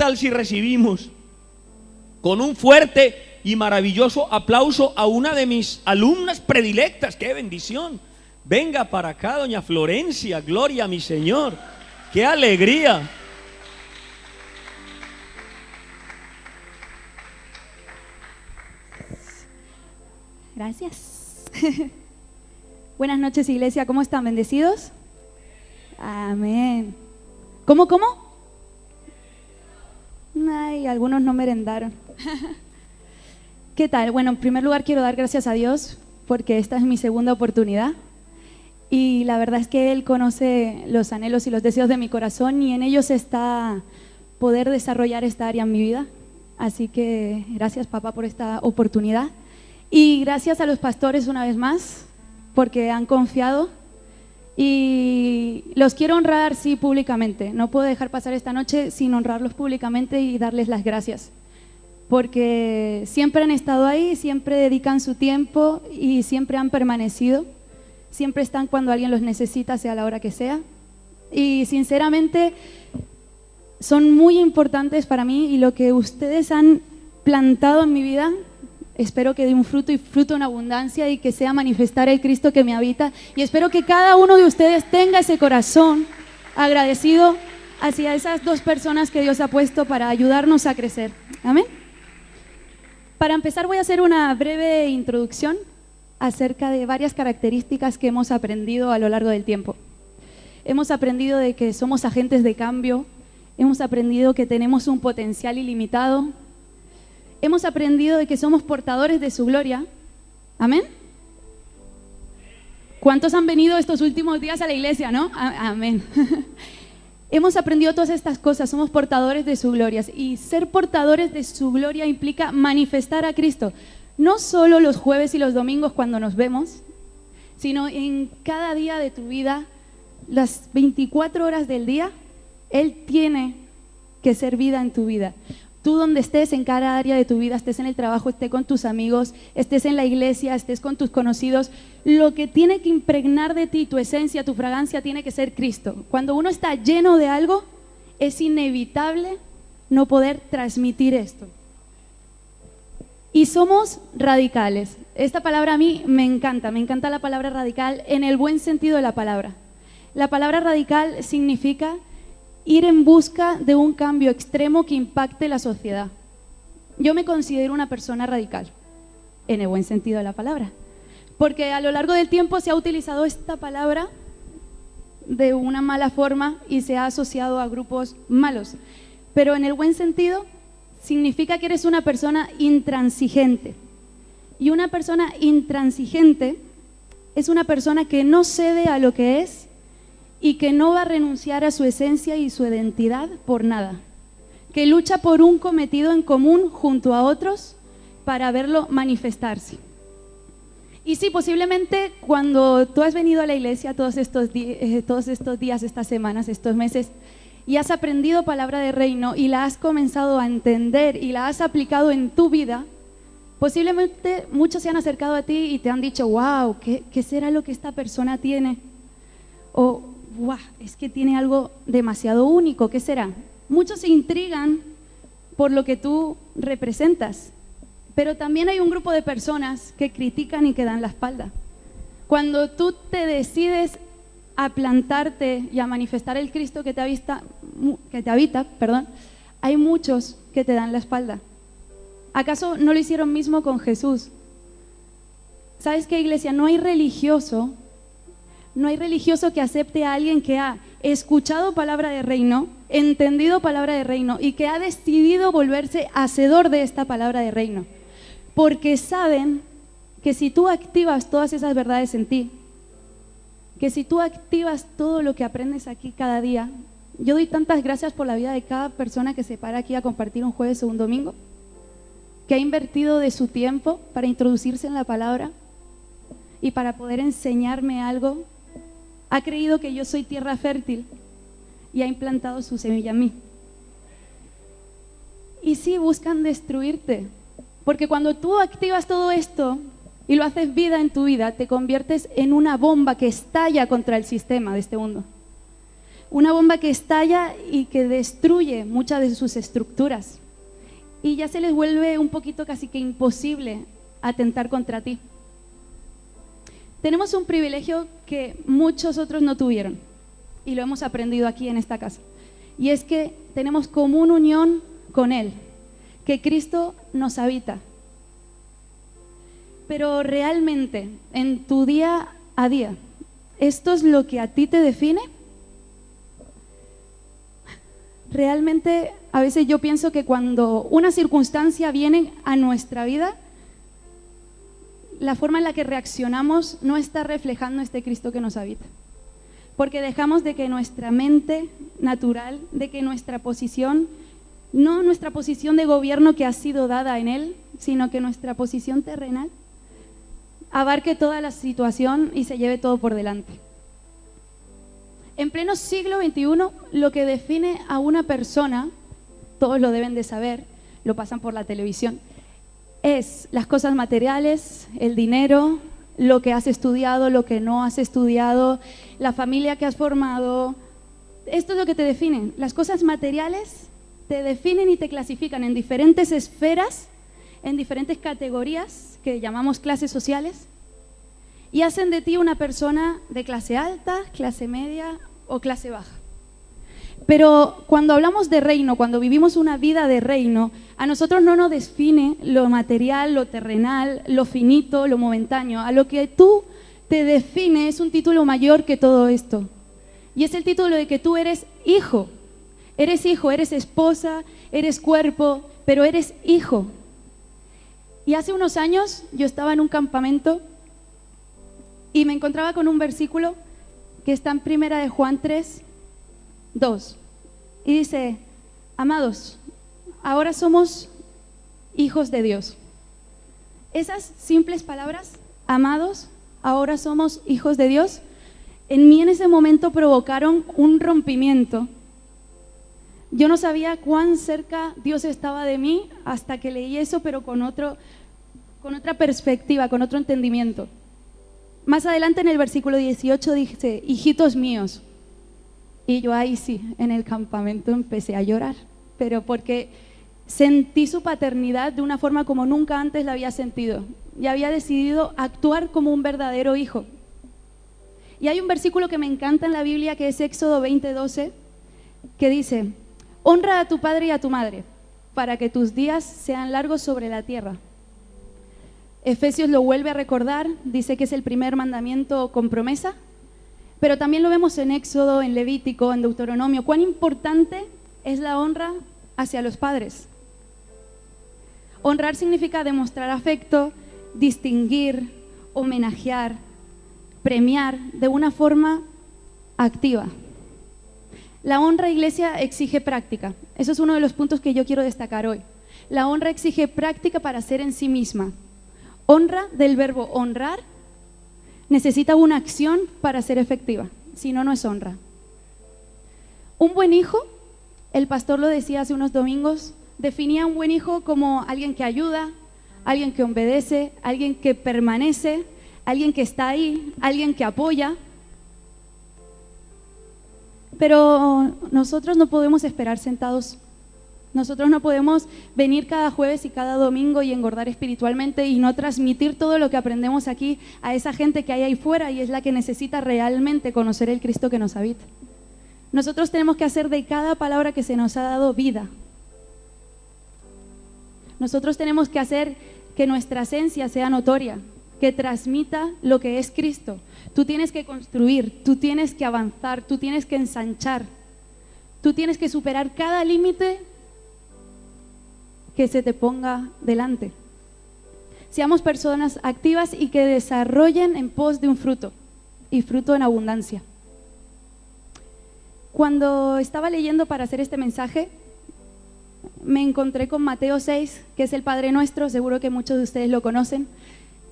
tal si recibimos con un fuerte y maravilloso aplauso a una de mis alumnas predilectas? ¡Qué bendición! Venga para acá, doña Florencia, gloria a mi Señor. ¡Qué alegría! Gracias. Buenas noches, iglesia. ¿Cómo están? ¿Bendecidos? Amén. ¿Cómo? Ay, algunos no merendaron. ¿Qué tal? Bueno, en primer lugar quiero dar gracias a Dios porque esta es mi segunda oportunidad. Y la verdad es que Él conoce los anhelos y los deseos de mi corazón y en ellos está poder desarrollar esta área en mi vida. Así que gracias, papá, por esta oportunidad. Y gracias a los pastores una vez más porque han confiado. Y los quiero honrar, sí, públicamente. No puedo dejar pasar esta noche sin honrarlos públicamente y darles las gracias. Porque siempre han estado ahí, siempre dedican su tiempo y siempre han permanecido. Siempre están cuando alguien los necesita, sea la hora que sea. Y sinceramente son muy importantes para mí y lo que ustedes han plantado en mi vida, espero que dé un fruto y fruto en abundancia y que sea manifestar el Cristo que me habita. Y espero que cada uno de ustedes tenga ese corazón agradecido hacia esas dos personas que Dios ha puesto para ayudarnos a crecer. Amén. Para empezar voy a hacer una breve introducción acerca de varias características que hemos aprendido a lo largo del tiempo. Hemos aprendido de que somos agentes de cambio, hemos aprendido que tenemos un potencial ilimitado, hemos aprendido de que somos portadores de su gloria. ¿Amén? ¿Cuántos han venido estos últimos días a la iglesia, no? Amén. Hemos aprendido todas estas cosas, somos portadores de su gloria y ser portadores de su gloria implica manifestar a Cristo. No solo los jueves y los domingos cuando nos vemos, sino en cada día de tu vida, las 24 horas del día, Él tiene que ser vida en tu vida. Tú donde estés, en cada área de tu vida, estés en el trabajo, estés con tus amigos, estés en la iglesia, estés con tus conocidos, lo que tiene que impregnar de ti, tu esencia, tu fragancia, tiene que ser Cristo. Cuando uno está lleno de algo, es inevitable no poder transmitir esto. Y somos radicales. Esta palabra a mí me encanta la palabra radical en el buen sentido de la palabra. La palabra radical significa ir en busca de un cambio extremo que impacte la sociedad. Yo me considero una persona radical, en el buen sentido de la palabra, porque a lo largo del tiempo se ha utilizado esta palabra de una mala forma y se ha asociado a grupos malos, pero en el buen sentido significa que eres una persona intransigente. Y una persona intransigente es una persona que no cede a lo que es y que no va a renunciar a su esencia y su identidad por nada. Que lucha por un cometido en común junto a otros para verlo manifestarse. Y sí, posiblemente cuando tú has venido a la iglesia todos estos días, estas semanas, estos meses, y has aprendido palabra de reino y la has comenzado a entender y la has aplicado en tu vida, posiblemente muchos se han acercado a ti y te han dicho, wow, ¿qué será lo que esta persona tiene? O, wow, es que tiene algo demasiado único, ¿qué será? Muchos se intrigan por lo que tú representas, pero también hay un grupo de personas que critican y que dan la espalda. Cuando tú te decides a plantarte y a manifestar el Cristo que te habita, hay muchos que te dan la espalda. ¿Acaso no lo hicieron mismo con Jesús? ¿Sabes qué, iglesia? No hay religioso que acepte a alguien que ha escuchado palabra de reino, entendido palabra de reino y que ha decidido volverse hacedor de esta palabra de reino. Porque saben que si tú activas todas esas verdades en ti, que si tú activas todo lo que aprendes aquí cada día, yo doy tantas gracias por la vida de cada persona que se para aquí a compartir un jueves o un domingo, que ha invertido de su tiempo para introducirse en la palabra y para poder enseñarme algo, ha creído que yo soy tierra fértil y ha implantado su semilla en mí. Y sí, buscan destruirte, porque cuando tú activas todo esto y lo haces vida en tu vida, te conviertes en una bomba que estalla contra el sistema de este mundo. una bomba que estalla y que destruye muchas de sus estructuras. Y ya se les vuelve un poquito casi que imposible atentar contra ti. Tenemos un privilegio que muchos otros no tuvieron, y lo hemos aprendido aquí en esta casa. Y es que tenemos común unión con Él, que Cristo nos habita. Pero realmente, en tu día a día, ¿esto es lo que a ti te define? Realmente, a veces yo pienso que cuando una circunstancia viene a nuestra vida, la forma en la que reaccionamos no está reflejando este Cristo que nos habita. Porque dejamos de que nuestra mente natural, de que nuestra posición, no nuestra posición de gobierno que ha sido dada en Él, sino que nuestra posición terrenal abarque toda la situación y se lleve todo por delante. En pleno siglo XXI, lo que define a una persona, todos lo deben de saber, lo pasan por la televisión, es las cosas materiales, el dinero, lo que has estudiado, lo que no has estudiado, la familia que has formado. Esto es lo que te define. Las cosas materiales te definen y te clasifican en diferentes esferas, en diferentes categorías que llamamos clases sociales, y hacen de ti una persona de clase alta, clase media o clase baja. Pero cuando hablamos de reino, cuando vivimos una vida de reino, a nosotros no nos define lo material, lo terrenal, lo finito, lo momentáneo. A lo que tú te define es un título mayor que todo esto. Y es el título de que tú eres hijo. Eres hijo, eres esposa, eres cuerpo, pero eres hijo. Y hace unos años yo estaba en un campamento y me encontraba con un versículo que está en Primera de Juan 3, 2, y dice: amados, ahora somos hijos de Dios. Esas simples palabras, amados, ahora somos hijos de Dios, en mí en ese momento provocaron un rompimiento. Yo no sabía cuán cerca Dios estaba de mí hasta que leí eso, pero con otra perspectiva, con otro entendimiento. Más adelante en el versículo 18 dice: hijitos míos. Y yo ahí sí, en el campamento empecé a llorar, pero porque sentí su paternidad de una forma como nunca antes la había sentido, y había decidido actuar como un verdadero hijo. Y hay un versículo que me encanta en la Biblia, que es Éxodo 20:12, que dice: honra a tu padre y a tu madre, para que tus días sean largos sobre la tierra. Efesios lo vuelve a recordar, dice que es el primer mandamiento con promesa, pero también lo vemos en Éxodo, en Levítico, en Deuteronomio. Cuán importante es la honra hacia los padres. Honrar significa demostrar afecto, distinguir, homenajear, premiar de una forma activa. La honra, iglesia, exige práctica. Eso es uno de los puntos que yo quiero destacar hoy. La honra exige práctica para ser en sí misma. Honra, del verbo honrar, necesita una acción para ser efectiva, si no, no es honra. Un buen hijo, el pastor lo decía hace unos domingos, definía a un buen hijo como alguien que ayuda, alguien que obedece, alguien que permanece, alguien que está ahí, alguien que apoya. Pero nosotros no podemos esperar sentados. Nosotros no podemos venir cada jueves y cada domingo y engordar espiritualmente y no transmitir todo lo que aprendemos aquí a esa gente que hay ahí fuera, y es la que necesita realmente conocer el Cristo que nos habita. Nosotros tenemos que hacer de cada palabra que se nos ha dado vida. Nosotros tenemos que hacer que nuestra esencia sea notoria, que transmita lo que es Cristo. Tú tienes que construir, tú tienes que avanzar, tú tienes que ensanchar, tú tienes que superar cada límite que se te ponga delante. Seamos personas activas y que desarrollen en pos de un fruto, y fruto en abundancia. Cuando estaba leyendo para hacer este mensaje, me encontré con Mateo 6, que es el Padre Nuestro, seguro que muchos de ustedes lo conocen,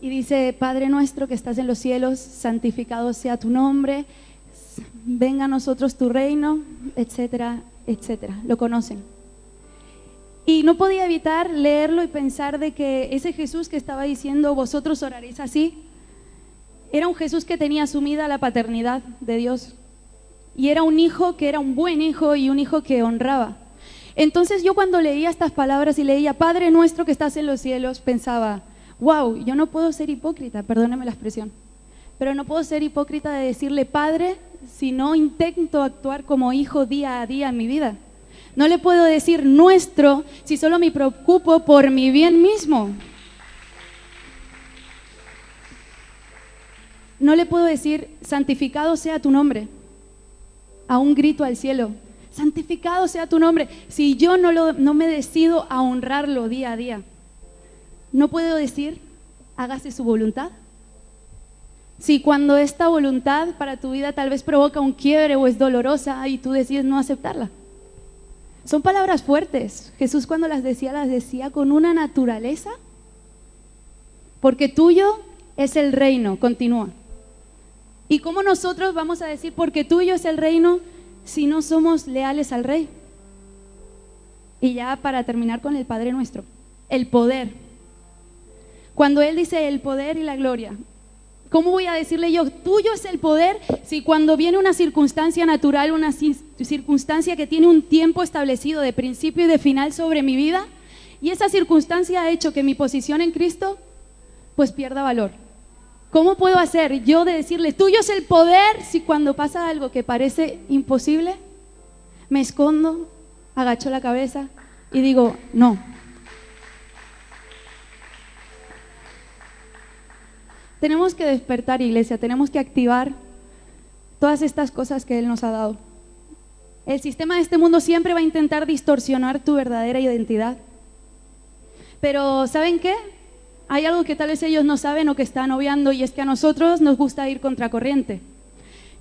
y dice: Padre nuestro que estás en los cielos, santificado sea tu nombre, venga a nosotros tu reino, etcétera, etcétera. Lo conocen. Y no podía evitar leerlo y pensar de que ese Jesús que estaba diciendo: vosotros oraréis así, era un Jesús que tenía asumida la paternidad de Dios. Y era un hijo que era un buen hijo y un hijo que honraba. Entonces yo cuando leía estas palabras y leía Padre nuestro que estás en los cielos, pensaba, wow, yo no puedo ser hipócrita, perdóneme la expresión, pero no puedo ser hipócrita de decirle Padre si no intento actuar como hijo día a día en mi vida. No le puedo decir nuestro si solo me preocupo por mi bien mismo. No le puedo decir santificado sea tu nombre a un grito al cielo. Santificado sea tu nombre si yo no me decido a honrarlo día a día. No puedo decir hágase su voluntad. Si cuando esta voluntad para tu vida tal vez provoca un quiebre o es dolorosa y tú decides no aceptarla. Son palabras fuertes. Jesús cuando las decía con una naturaleza. Porque tuyo es el reino, continúa. ¿Y cómo nosotros vamos a decir porque tuyo es el reino si no somos leales al Rey? Y ya para terminar con el Padre nuestro, el poder. Cuando Él dice el poder y la gloria, ¿cómo voy a decirle yo, tuyo es el poder, si cuando viene una circunstancia natural, una circunstancia que tiene un tiempo establecido de principio y de final sobre mi vida, y esa circunstancia ha hecho que mi posición en Cristo pues pierda valor? ¿Cómo puedo hacer yo de decirle, tuyo es el poder, si cuando pasa algo que parece imposible, me escondo, agacho la cabeza y digo, no? Tenemos que despertar, iglesia, tenemos que activar todas estas cosas que Él nos ha dado. El sistema de este mundo siempre va a intentar distorsionar tu verdadera identidad. Pero ¿saben qué? Hay algo que tal vez ellos no saben o que están obviando, y es que a nosotros nos gusta ir contracorriente.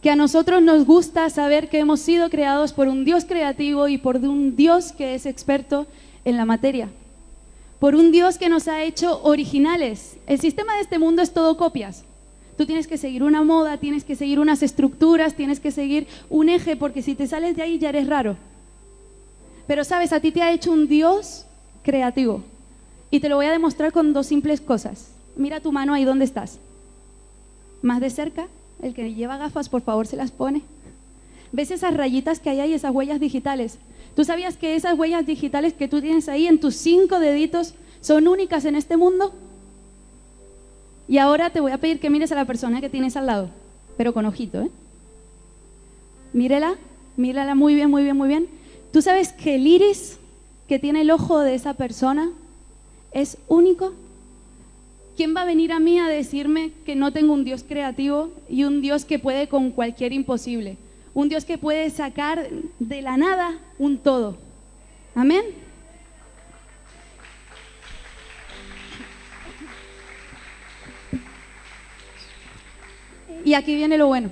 Que a nosotros nos gusta saber que hemos sido creados por un Dios creativo y por un Dios que es experto en la materia. Por un Dios que nos ha hecho originales. El sistema de este mundo es todo copias. Tú tienes que seguir una moda, tienes que seguir unas estructuras, tienes que seguir un eje, porque si te sales de ahí ya eres raro. Pero sabes, a ti te ha hecho un Dios creativo. Y te lo voy a demostrar con dos simples cosas. Mira tu mano ahí donde estás. Más de cerca, el que lleva gafas, por favor, se las pone. ¿Ves esas rayitas que hay ahí, esas huellas digitales? ¿Tú sabías que esas huellas digitales que tú tienes ahí en tus 5 deditos son únicas en este mundo? Y ahora te voy a pedir que mires a la persona que tienes al lado, pero con ojito, ¿eh? Mírala muy bien, muy bien, muy bien. ¿Tú sabes que el iris que tiene el ojo de esa persona es único? ¿Quién va a venir a mí a decirme que no tengo un Dios creativo y un Dios que puede con cualquier imposible? Un Dios que puede sacar de la nada un todo. Amén. Y aquí viene lo bueno.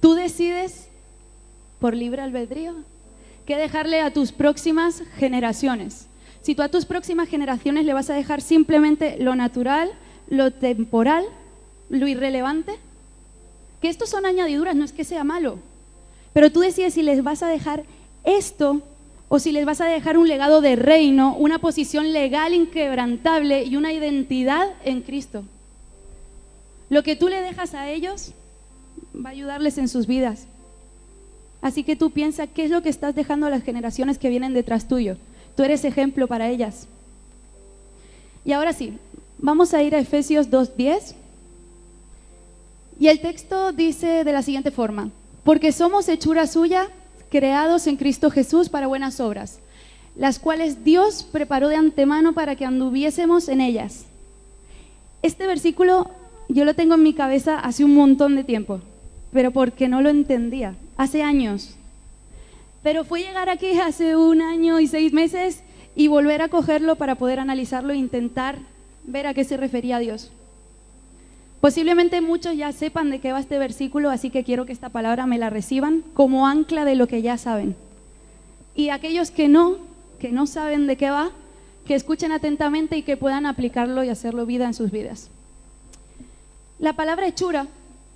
Tú decides por libre albedrío qué dejarle a tus próximas generaciones. Si tú a tus próximas generaciones le vas a dejar simplemente lo natural, lo temporal, lo irrelevante, que estos son añadiduras, no es que sea malo, pero tú decides si les vas a dejar esto o si les vas a dejar un legado de reino, una posición legal inquebrantable y una identidad en Cristo. Lo que tú le dejas a ellos va a ayudarles en sus vidas. Así que tú piensa qué es lo que estás dejando a las generaciones que vienen detrás tuyo. Tú eres ejemplo para ellas. Y ahora sí, vamos a ir a Efesios 2:10. Y el texto dice de la siguiente forma: porque somos hechura suya, creados en Cristo Jesús para buenas obras, las cuales Dios preparó de antemano para que anduviésemos en ellas. Este versículo yo lo tengo en mi cabeza hace un montón de tiempo, pero porque no lo entendía, hace años. Pero fue llegar aquí hace 1 año y 6 meses y volver a cogerlo para poder analizarlo e intentar ver a qué se refería Dios. Posiblemente muchos ya sepan de qué va este versículo, así que quiero que esta palabra me la reciban como ancla de lo que ya saben. Y aquellos que no saben de qué va, que escuchen atentamente y que puedan aplicarlo y hacerlo vida en sus vidas. La palabra hechura,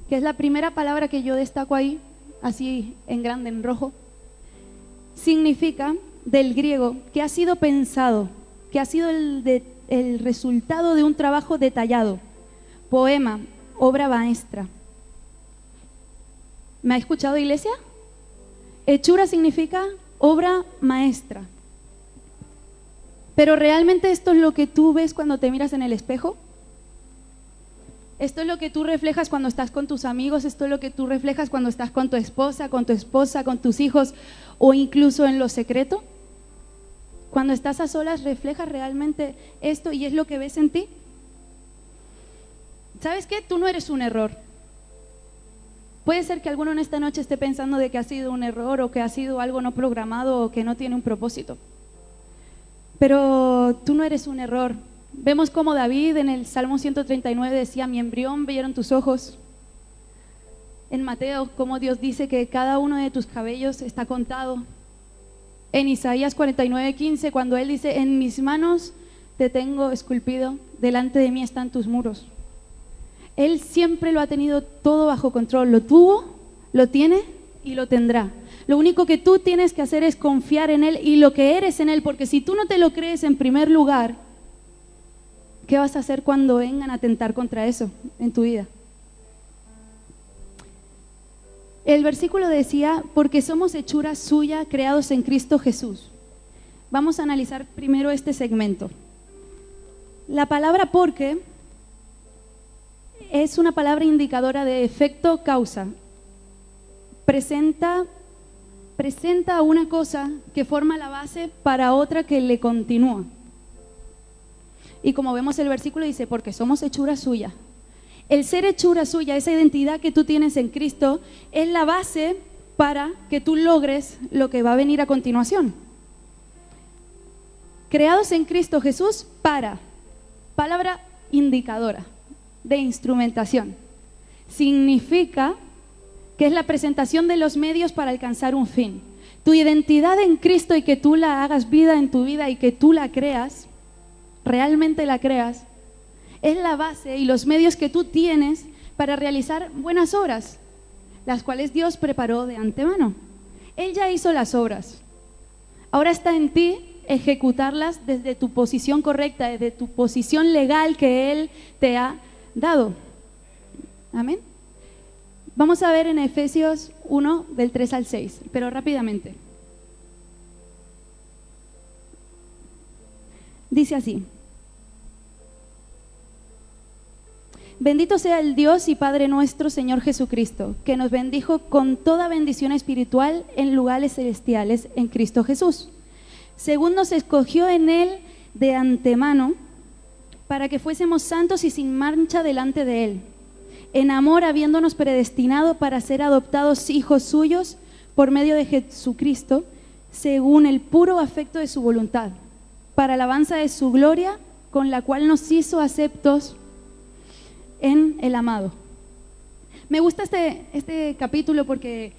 que es la primera palabra que yo destaco ahí, así en grande, en rojo, significa del griego que ha sido pensado, que ha sido el resultado de un trabajo detallado, poema, obra maestra. ¿Me ha escuchado, iglesia? Hechura significa obra maestra. Pero ¿realmente esto es lo que tú ves cuando te miras en el espejo? ¿Esto es lo que tú reflejas cuando estás con tus amigos? ¿Esto es lo que tú reflejas cuando estás con tu esposa, con tus hijos o incluso en lo secreto? Cuando estás a solas, ¿reflejas realmente esto y es lo que ves en ti? ¿Sabes qué? Tú no eres un error. Puede ser que alguno en esta noche esté pensando de que ha sido un error o que ha sido algo no programado o que no tiene un propósito. Pero tú no eres un error. Vemos como David en el Salmo 139 decía, mi embrión vieron tus ojos. En Mateo, como Dios dice que cada uno de tus cabellos está contado. En Isaías 49:15, cuando Él dice, en mis manos te tengo esculpido, delante de mí están tus muros. Él siempre lo ha tenido todo bajo control, lo tuvo, lo tiene y lo tendrá. Lo único que tú tienes que hacer es confiar en Él y lo que eres en Él, porque si tú no te lo crees en primer lugar, ¿qué vas a hacer cuando vengan a atentar contra eso en tu vida? El versículo decía, porque somos hechura suya, creados en Cristo Jesús. Vamos a analizar primero este segmento. La palabra porque es una palabra indicadora de efecto causa. Presenta una cosa que forma la base para otra que le continúa. Y como vemos el versículo dice, porque somos hechura suya. El ser hechura suya, esa identidad que tú tienes en Cristo, es la base para que tú logres lo que va a venir a continuación. Creados en Cristo Jesús para, palabra indicadora de instrumentación. Significa que es la presentación de los medios para alcanzar un fin. Tu identidad en Cristo y que tú la hagas vida en tu vida y que tú la creas, realmente la creas, es la base y los medios que tú tienes para realizar buenas obras, las cuales Dios preparó de antemano. Él ya hizo las obras. Ahora está en ti ejecutarlas desde tu posición correcta, desde tu posición legal que Él te ha dado. Amén. Vamos a ver en Efesios 1, del 3 al 6, pero rápidamente. Dice así: bendito sea el Dios y Padre nuestro, Señor Jesucristo, que nos bendijo con toda bendición espiritual en lugares celestiales en Cristo Jesús, según nos escogió en Él de antemano, para que fuésemos santos y sin mancha delante de Él, en amor habiéndonos predestinado para ser adoptados hijos suyos por medio de Jesucristo, según el puro afecto de su voluntad, para alabanza de su gloria, con la cual nos hizo aceptos en el amado. Me gusta este capítulo porque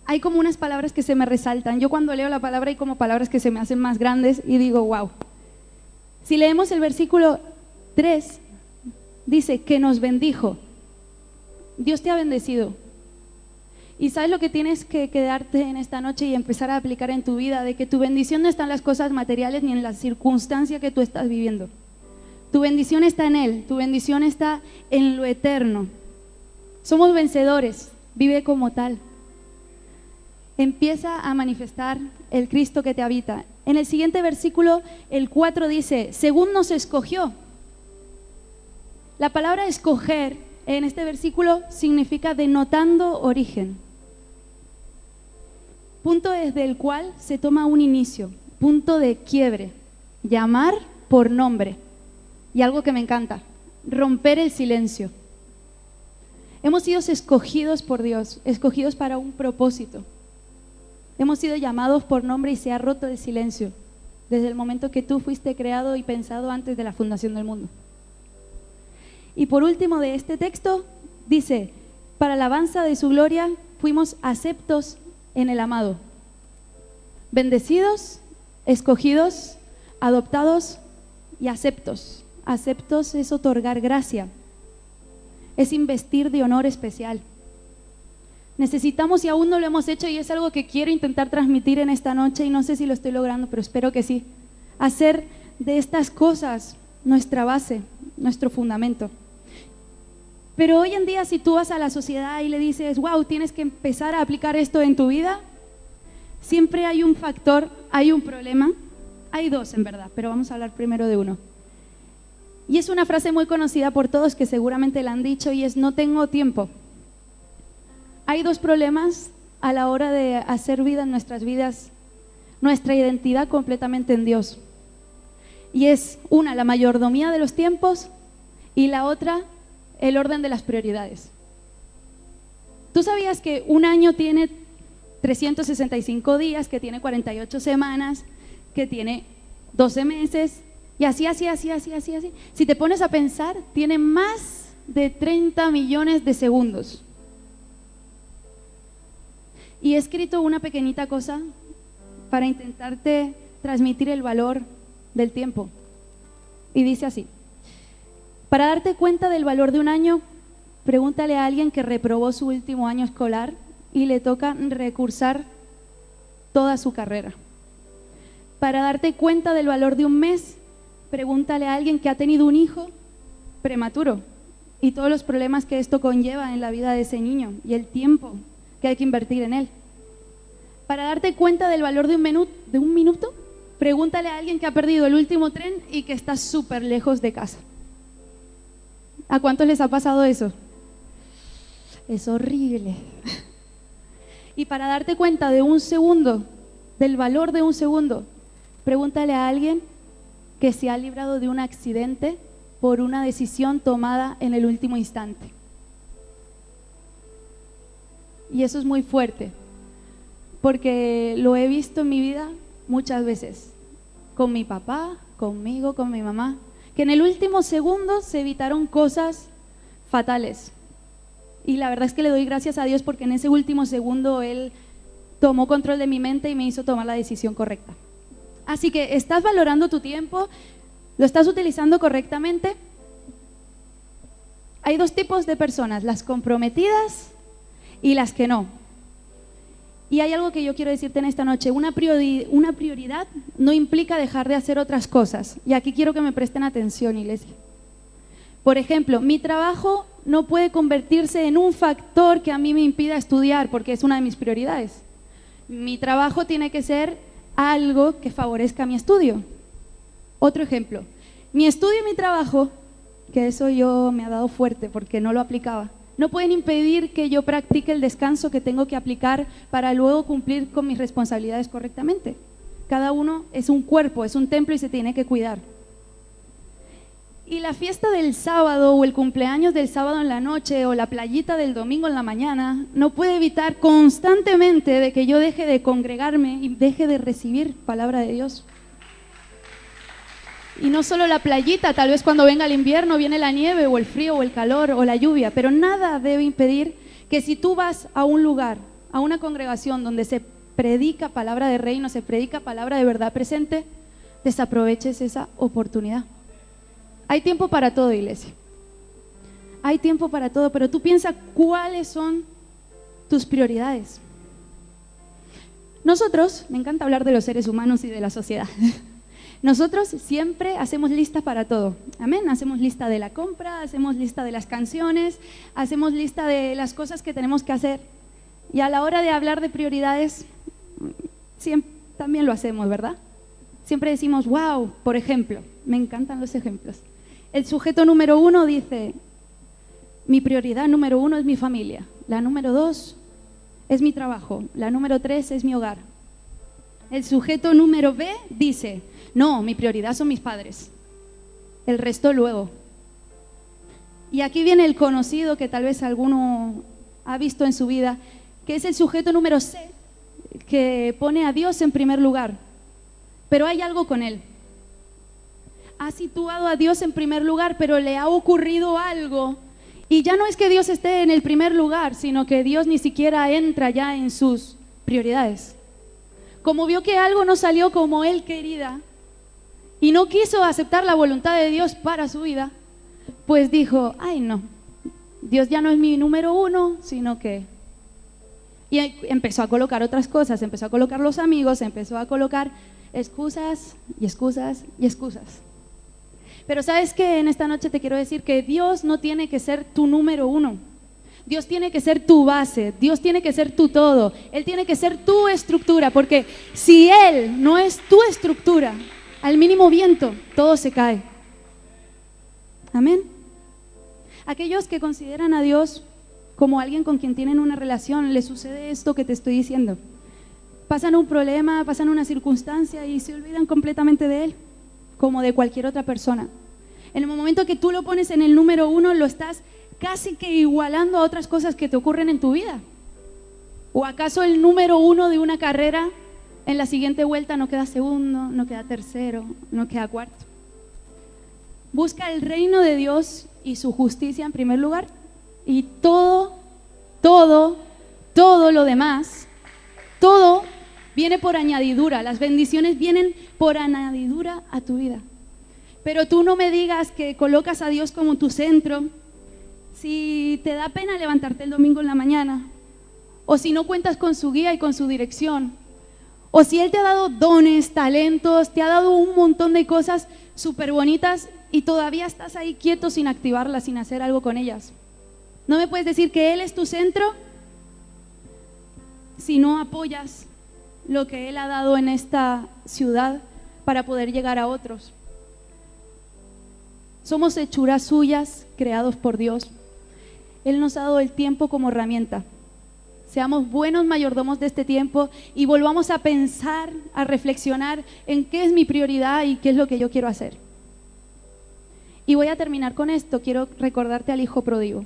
hay como unas palabras que se me resaltan. Yo cuando leo la palabra hay como palabras que se me hacen más grandes y digo, wow. Si leemos el versículo 3, dice que nos bendijo. Dios te ha bendecido. Y sabes lo que tienes que quedarte en esta noche y empezar a aplicar en tu vida, de que tu bendición no está en las cosas materiales ni en la circunstancia que tú estás viviendo. Tu bendición está en Él, tu bendición está en lo eterno. Somos vencedores, vive como tal. Empieza a manifestar el Cristo que te habita. En el siguiente versículo, el 4 dice, según nos escogió. La palabra escoger en este versículo significa denotando origen. Punto desde el cual se toma un inicio, punto de quiebre, llamar por nombre. Y algo que me encanta, romper el silencio. Hemos sido escogidos por Dios, escogidos para un propósito. Hemos sido llamados por nombre y se ha roto el silencio desde el momento que tú fuiste creado y pensado antes de la fundación del mundo. Y por último de este texto dice, para alabanza de su gloria fuimos aceptos en el amado. Bendecidos, escogidos, adoptados y aceptos. Aceptos es otorgar gracia, es investir de honor especial. Necesitamos, y aún no lo hemos hecho, y es algo que quiero intentar transmitir en esta noche, y no sé si lo estoy logrando, pero espero que sí, hacer de estas cosas nuestra base, nuestro fundamento. Pero hoy en día, si tú vas a la sociedad y le dices, wow, tienes que empezar a aplicar esto en tu vida, siempre hay un factor, hay un problema, hay dos en verdad, pero vamos a hablar primero de uno. Y es una frase muy conocida por todos que seguramente la han dicho y es: no tengo tiempo. Hay dos problemas a la hora de hacer vida en nuestras vidas, nuestra identidad completamente en Dios. Y es una, la mayordomía de los tiempos, y la otra, el orden de las prioridades. ¿Tú sabías que un año tiene 365 días, que tiene 48 semanas, que tiene 12 meses, y así? Si te pones a pensar, tiene más de 30 millones de segundos. Y he escrito una pequeñita cosa para intentarte transmitir el valor del tiempo. Y dice así: para darte cuenta del valor de un año, pregúntale a alguien que reprobó su último año escolar y le toca recursar toda su carrera. Para darte cuenta del valor de un mes, pregúntale a alguien que ha tenido un hijo prematuro y todos los problemas que esto conlleva en la vida de ese niño y el tiempo que hay que invertir en él. Para darte cuenta del valor de un minuto, pregúntale a alguien que ha perdido el último tren y que está súper lejos de casa. ¿A cuántos les ha pasado eso? Es horrible. Y para darte cuenta de un segundo, del valor de un segundo, pregúntale a alguien que se ha librado de un accidente por una decisión tomada en el último instante. Y eso es muy fuerte, porque lo he visto en mi vida muchas veces, con mi papá, conmigo, con mi mamá, que en el último segundo se evitaron cosas fatales. Y la verdad es que le doy gracias a Dios porque en ese último segundo Él tomó control de mi mente y me hizo tomar la decisión correcta. Así que, ¿estás valorando tu tiempo? ¿Lo estás utilizando correctamente? Hay dos tipos de personas, las comprometidas y las que no. Y hay algo que yo quiero decirte en esta noche: una prioridad no implica dejar de hacer otras cosas. Y aquí quiero que me presten atención, iglesia. Por ejemplo, mi trabajo no puede convertirse en un factor que a mí me impida estudiar, porque es una de mis prioridades. Mi trabajo tiene que ser algo que favorezca mi estudio. Otro ejemplo: mi estudio y mi trabajo, que eso yo me ha dado fuerte porque no lo aplicaba, no pueden impedir que yo practique el descanso que tengo que aplicar para luego cumplir con mis responsabilidades correctamente. Cada uno es un cuerpo, es un templo y se tiene que cuidar. Y la fiesta del sábado o el cumpleaños del sábado en la noche o la playita del domingo en la mañana no puede evitar constantemente de que yo deje de congregarme y deje de recibir palabra de Dios. Y no solo la playita, tal vez cuando venga el invierno, viene la nieve o el frío o el calor o la lluvia, pero nada debe impedir que si tú vas a un lugar, a una congregación donde se predica palabra de reino, se predica palabra de verdad presente, desaproveches esa oportunidad. Hay tiempo para todo, iglesia. Hay tiempo para todo, pero tú piensa cuáles son tus prioridades. Nosotros, me encanta hablar de los seres humanos y de la sociedad. Nosotros siempre hacemos lista para todo, amén. Hacemos lista de la compra, hacemos lista de las canciones, hacemos lista de las cosas que tenemos que hacer. Y a la hora de hablar de prioridades, siempre, también lo hacemos, ¿verdad? Siempre decimos, wow, por ejemplo, me encantan los ejemplos. El sujeto número 1 dice: mi prioridad número 1 es mi familia, la número 2 es mi trabajo, la número 3 es mi hogar. El sujeto número B dice: no, mi prioridad son mis padres, el resto luego. Y aquí viene el conocido que tal vez alguno ha visto en su vida, que es el sujeto número C, que pone a Dios en primer lugar, pero hay algo con él. Ha situado a Dios en primer lugar, pero le ha ocurrido algo, y ya no es que Dios esté en el primer lugar, sino que Dios ni siquiera entra ya en sus prioridades. Como vio que algo no salió como él quería y no quiso aceptar la voluntad de Dios para su vida, pues dijo: ay no, Dios ya no es mi número 1, sino que... Y empezó a colocar otras cosas, empezó a colocar los amigos, empezó a colocar excusas y excusas y excusas. Pero ¿sabes qué? En esta noche te quiero decir que Dios no tiene que ser tu número 1. Dios tiene que ser tu base, Dios tiene que ser tu todo, Él tiene que ser tu estructura, porque si Él no es tu estructura, al mínimo viento, todo se cae. Amén. Aquellos que consideran a Dios como alguien con quien tienen una relación, les sucede esto que te estoy diciendo. Pasan un problema, pasan una circunstancia y se olvidan completamente de Él, como de cualquier otra persona. En el momento que tú lo pones en el número 1, lo estás casi que igualando a otras cosas que te ocurren en tu vida. ¿O acaso el número 1 de una carrera en la siguiente vuelta no queda segundo, no queda tercero, no queda cuarto? Busca el reino de Dios y su justicia en primer lugar, y todo lo demás, todo viene por añadidura. Las bendiciones vienen por añadidura a tu vida. Pero tú no me digas que colocas a Dios como tu centro si te da pena levantarte el domingo en la mañana, o si no cuentas con su guía y con su dirección, o si Él te ha dado dones, talentos, te ha dado un montón de cosas súper bonitas y todavía estás ahí quieto sin activarlas, sin hacer algo con ellas. No me puedes decir que Él es tu centro si no apoyas lo que Él ha dado en esta ciudad para poder llegar a otros. Somos hechuras suyas, creados por Dios. Él nos ha dado el tiempo como herramienta. Seamos buenos mayordomos de este tiempo y volvamos a pensar, a reflexionar en qué es mi prioridad y qué es lo que yo quiero hacer. Y voy a terminar con esto. Quiero recordarte al hijo pródigo.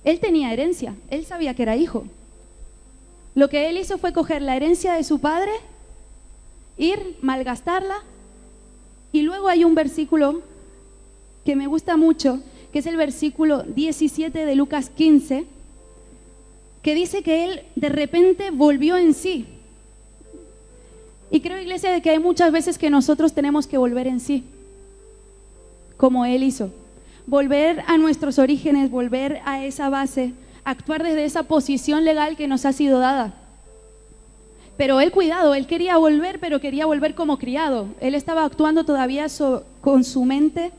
Él tenía herencia, él sabía que era hijo. Lo que él hizo fue coger la herencia de su padre, ir, malgastarla, y luego hay un versículo que me gusta mucho, que es el versículo 17 de Lucas 15, que dice que él de repente volvió en sí. Y creo, iglesia, de que hay muchas veces que nosotros tenemos que volver en sí, como él hizo. Volver a nuestros orígenes, volver a esa base, actuar desde esa posición legal que nos ha sido dada. Pero él, cuidado, él quería volver, pero quería volver como criado. Él estaba actuando todavía con su mente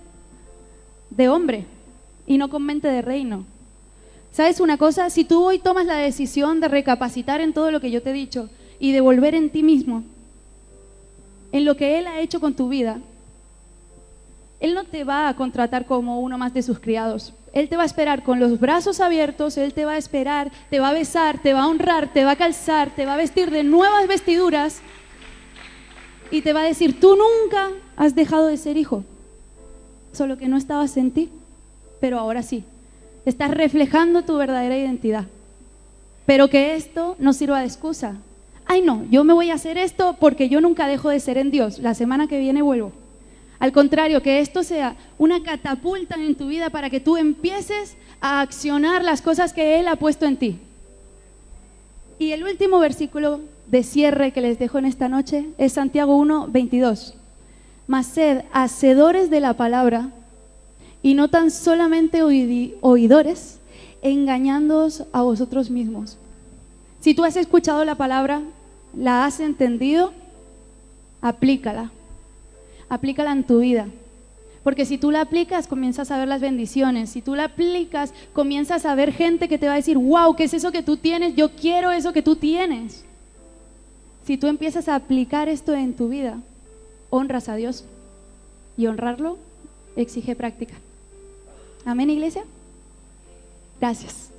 de hombre y no con mente de reino. ¿Sabes una cosa? Si tú hoy tomas la decisión de recapacitar en todo lo que yo te he dicho y de volver en ti mismo, en lo que Él ha hecho con tu vida, Él no te va a contratar como uno más de sus criados. Él te va a esperar con los brazos abiertos, Él te va a esperar, te va a besar, te va a honrar, te va a calzar, te va a vestir de nuevas vestiduras y te va a decir, tú nunca has dejado de ser hijo, solo que no estabas en ti, pero ahora sí. Estás reflejando tu verdadera identidad. Pero que esto no sirva de excusa. Ay, no, yo me voy a hacer esto porque yo nunca dejo de ser en Dios. La semana que viene vuelvo. Al contrario, que esto sea una catapulta en tu vida para que tú empieces a accionar las cosas que Él ha puesto en ti. Y el último versículo de cierre que les dejo en esta noche es Santiago 1:22. Mas sed hacedores de la palabra y no tan solamente oidores, engañándoos a vosotros mismos. Si tú has escuchado la palabra, la has entendido, aplícala en tu vida. Porque si tú la aplicas, comienzas a ver las bendiciones. Si tú la aplicas, comienzas a ver gente que te va a decir, wow, ¿qué es eso que tú tienes? Yo quiero eso que tú tienes. Si tú empiezas a aplicar esto en tu vida, honras a Dios. Y honrarlo exige práctica. Amén, iglesia. Gracias.